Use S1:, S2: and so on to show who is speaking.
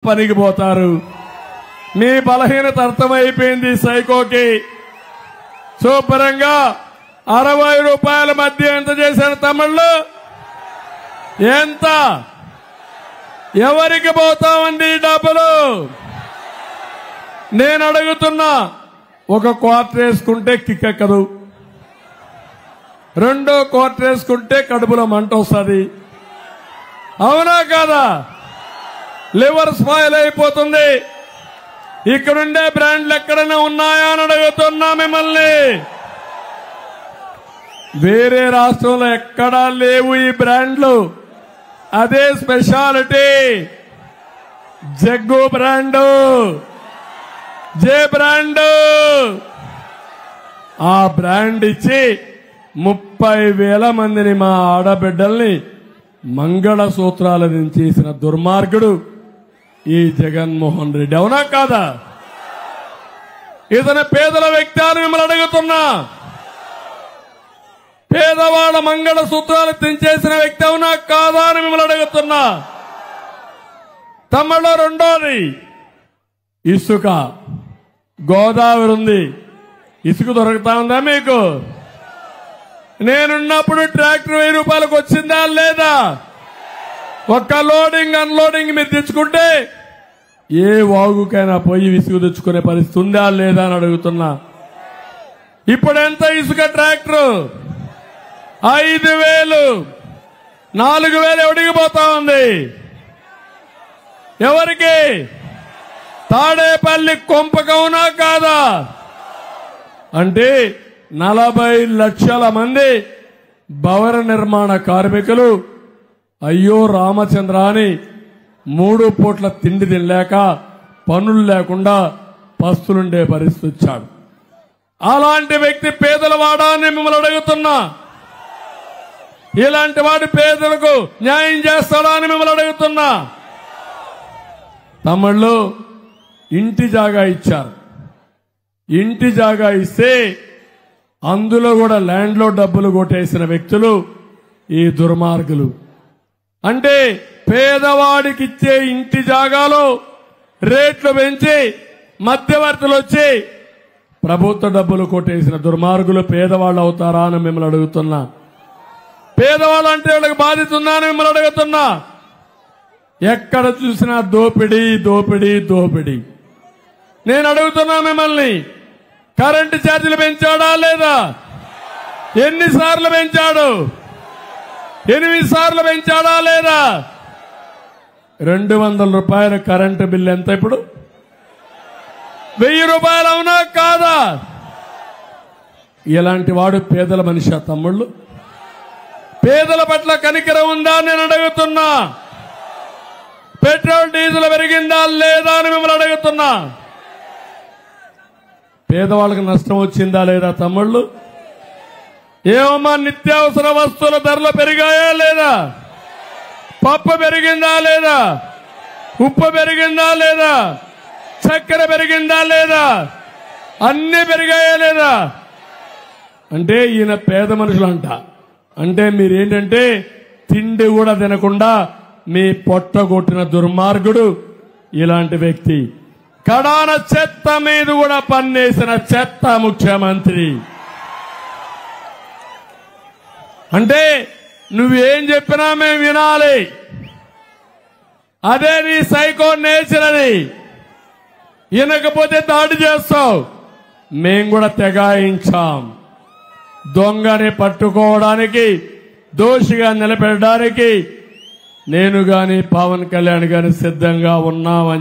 S1: పనికి పోతారు. మీ బలహీనత అర్థమైపోయింది. సైకోకి శుభ్రంగా 60 రూపాయల మధ్య ఎంత చేశారు తమిళ్లు? ఎంత? ఎవరికి పోతామండి డబ్బులు? నేను అడుగుతున్నా, ఒక క్వార్టర్ వేసుకుంటే కిక్కెక్కదు, రెండో క్వార్టర్ వేసుకుంటే కడుపులో మంట వస్తుంది. అవునా కాదా? లివర్ స్పాయిల్ అయిపోతుంది. ఇక్కడుండే బ్రాండ్లు ఎక్కడైనా ఉన్నాయా అని అడుగుతున్నా మిమ్మల్ని. వేరే రాష్ట్రంలో ఎక్కడా లేవు ఈ బ్రాండ్లు. అదే స్పెషాలిటీ. జగ్గు బ్రాండు, జే బ్రాండు. ఆ బ్రాండ్ ఇచ్చి 30,000 మందిని, మా ఆడబిడ్డల్ని మంగళసూత్రాల నుంచి చేసిన దుర్మార్గుడు ఈ జగన్మోహన్ రెడ్డి. అవునా కాదా? ఇతను పేదల వ్యక్తి అని మిమ్మల్ని అడుగుతున్నా. పేదవాళ్ళ మంగళసూత్రాలు తెంచేసిన వ్యక్తి అవునా కాదా అని మిమ్మల్ని అడుగుతున్నా. తమిళలో రెండోది ఇసుక. గోదావరి ఉంది, ఇసుక దొరుకుతా ఉందా మీకు? నేనున్నప్పుడు ట్రాక్టర్ 1000 రూపాయలకు వచ్చిందా లేదా? ఒక్క లోడింగ్ అన్లోడింగ్ మీరు తెచ్చుకుంటే ఏ వాగుకైనా పోయి ఇసుక తెచ్చుకునే పరిస్థితి ఉందా లేదా అని అడుగుతున్నా. ఇప్పుడు ఎంత ఇసుక ట్రాక్టర్? 5,000. 4,000 ఎవడికి పోతా ఉంది? ఎవరికి? తాడేపల్లి కొంపకవునా కాదా? అంటే 40 లక్షల మంది భవన నిర్మాణ కార్మికులు అయ్యో రామచంద్ర అని 3 పూట్ల తిండి తినలేక, పనులు లేకుండా పస్తులుండే పరిస్థితి వచ్చాడు. అలాంటి వ్యక్తి పేదల వాడా అని మిమ్మల్ని అడుగుతున్నా. ఇలాంటి వాడి పేదలకు న్యాయం చేస్తాడా అని మిమ్మల్ని అడుగుతున్నా. తమిళ్లో ఇంటి జాగా ఇచ్చారు. ఇంటి జాగా ఇస్తే అందులో కూడా ల్యాండ్లో డబ్బులు కొట్టేసిన వ్యక్తులు ఈ దుర్మార్గులు. అంటే పేదవాడికి ఇచ్చే ఇంటి జాగాలో రేట్లు పెంచి మధ్యవర్తులు వచ్చి ప్రభుత్వ డబ్బులు కొట్టేసిన దుర్మార్గులు పేదవాళ్ళు అవుతారా అని మిమ్మల్ని అడుగుతున్నా. పేదవాళ్ళు అంటే వాళ్ళకి బాధ్యత ఉందా అని మిమ్మల్ని అడుగుతున్నా. ఎక్కడ చూసినా దోపిడీ దోపిడీ దోపిడీ. నేను అడుగుతున్నా మిమ్మల్ని, కరెంటు ఛార్జీలు పెంచాడా లేదా? ఎన్నిసార్లు పెంచాడు? 8 సార్లు పెంచాడా లేదా? 200 రూపాయల కరెంటు బిల్లు ఎంత ఇప్పుడు? 1000 రూపాయలు. అవునా కాదా? ఇలాంటి వాడు పేదల మనిషి తమ్ముళ్ళు. పేదల పట్ల కనికరం ఉందా నేను అడుగుతున్నా. పెట్రోల్ డీజిల్ పెరిగిందా లేదా అని మిమ్మల్ని అడుగుతున్నా. పేదవాళ్ళకి నష్టం వచ్చిందా లేదా తమ్ముళ్ళు? ఏమమ్మా, నిత్యావసర వస్తువుల ధరలు పెరిగాయా లేదా? పప్పు పెరిగిందా లేదా? ఉప్పు పెరిగిందా లేదా? చక్కెర పెరిగిందా లేదా? అన్ని పెరిగాయా లేదా? అంటే ఈయన పేద మనుషులు అంట. అంటే మీరేంటంటే తిండి కూడా తినకుండా మీ పొట్టగొట్టిన దుర్మార్గుడు ఇలాంటి వ్యక్తి. కడాన చెత్త మీద కూడా పన్నేసిన చెత్త ముఖ్యమంత్రి. అంటే నువ్వేం చెప్పినా మేము వినాలి. అదే నీ సైకో నేచర్ అని. వినకపోతే దాడి చేస్తావు. మేం కూడా తెగాయించాం. దొంగని పట్టుకోవడానికి, దోషిగా నిలబెట్టడానికి నేను గాని పవన్ కళ్యాణ్ గాని సిద్ధంగా ఉన్నామని